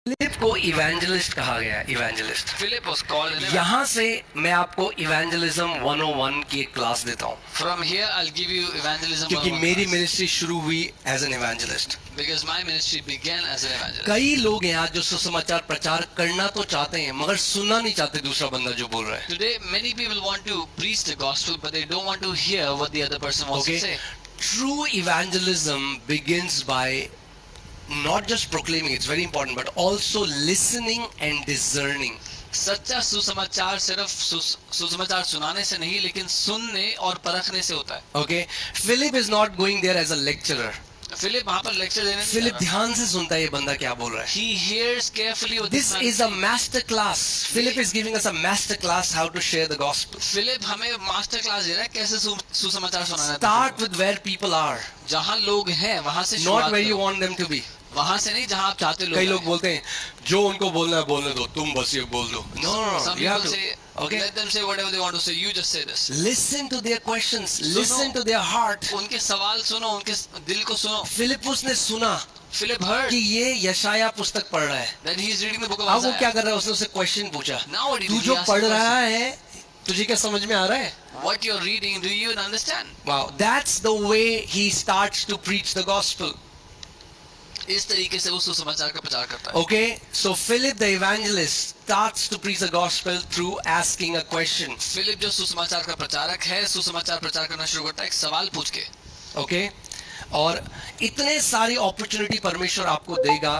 Philip को evangelist कहा गया है। Evangelist Philip was called an यहाँ से मैं आपको इवेंजलिज्म 101 की एक क्लास देता हूँ, From here, I'll give you evangelism क्योंकि 101 मेरी class. मिनिस्ट्री शुरू हुई as an evangelist. Because my ministry began as an evangelist. कई लोग हैं आज जो सुसमाचार प्रचार करना तो चाहते हैं मगर सुनना नहीं चाहते दूसरा बंदा जो बोल रहा है। Today, many people want to preach the gospel, but they don't want to hear what the other person wants Okay, to say. true evangelism begins by not just proclaiming, it's very important, but also listening and discerning. सच्चा सुसमाचार सिर्फ सुसमाचार सुनाने से नहीं, लेकिन सुनने और परखने से होता है. Okay, Philip is not going there as a lecturer. Philip वहाँ पर लेक्चर देने नहीं फिलिप जा रहा. ध्यान से सुनता है ये बंदा क्या बोल रहा है। He hears carefully what This is a master class. Philip is giving us a master class how to share the gospel. Philip हमें मास्टर क्लास दे रहा है कैसे सुसमाचार सुनाना है. Start with where people are, जहाँ लोग हैं वहाँ से not शुरुआत where you करो. want them to be. वहाँ से नहीं जहाँ आप चाहते कई लोग लोग. बोलते हैं जो उनको बोलना है बोलने दो, तुम बस ये बोल दो। No, no, Some you have people to. say, Okay, let them say whatever they want to say. You just say this. listen to their questions, listen to their heart. उनके सवाल सुनो, उनके दिल को सुनो. फिलिपुस ने सुना Philip heard कि ये यशाया पुस्तक पढ़ रहा है। that he is reading the book of अब वो क्या Isaiah. कर रहा है, उसने उससे क्वेश्चन पूछा, Now what तू did जो he ask पढ़ the रहा question? है तुझे क्या समझ में आ रहा है? What you're reading, do you even understand? Wow, that's the way he starts to preach the gospel. इस तरीके से वो सुसमाचार का प्रचार करता है. Okay, so Philip the evangelist starts to preach the gospel through asking a question. Philip जो सुसमाचार का प्रचारक है, सुसमाचार प्रचार करना शुरू करता है एक सवाल पूछ के. Okay, और इतने सारी अपॉर्चुनिटी परमेश्वर आपको देगा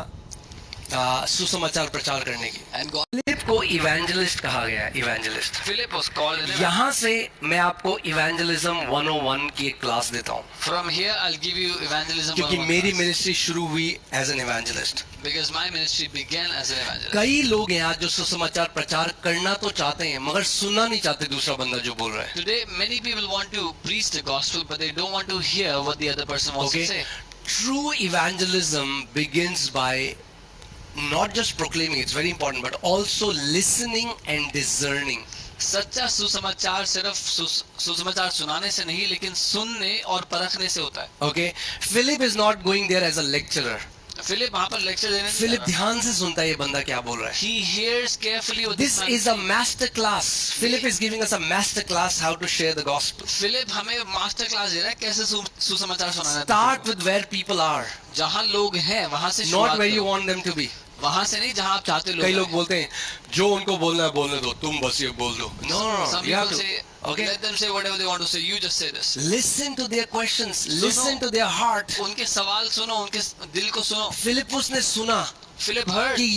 सुसमाचार प्रचार करने की। And God, फिलिप को इवेंजलिस्ट कहा गया है। Evangelist Philip was called an evangelist. यहाँ से मैं आपको इवेंजलिज्म 101 की एक क्लास देता हूँ, From here, I'll give you evangelism क्योंकि 101 मेरी class. मिनिस्ट्री शुरू हुई as an evangelist. Because my ministry began as an evangelist. कई लोग हैं आज जो सुसमाचार प्रचार करना तो चाहते हैं मगर सुनना नहीं चाहते दूसरा बंदा जो बोल रहा है। Today, many people want to preach the gospel, but they don't want to hear what the other person wants Okay, to say. true evangelism begins by not just proclaiming, it's very important, but also listening and discerning. सच्चा सुसमाचार सिर्फ सुसमाचार सुनाने से नहीं, लेकिन सुनने और परखने से होता है. Okay, Philip is not going there as a lecturer. Philip वहाँ पर लेक्चर देने नहीं फिलिप जा रहा. ध्यान से सुनता है ये बंदा क्या बोल रहा है। He hears carefully what This is a master class. Philip is giving us a master class how to share the gospel. Philip हमें मास्टर क्लास दे रहा है कैसे सुसमाचार सुनाना है. Start with where people are, जहाँ लोग हैं वहाँ से not शुरुआत where you करो. want them to be. वहाँ से नहीं जहाँ आप चाहते कई लोग लोग. बोलते हैं जो उनको बोलना है बोलने दो, तुम बस ये बोल दो। No, no, Some you have people to. say, Okay, let them say whatever they want to say. You just say this. listen to their questions, listen to their heart. उनके सवाल सुनो, उनके दिल को सुनो. फिलिपुस ने सुना Philip heard कि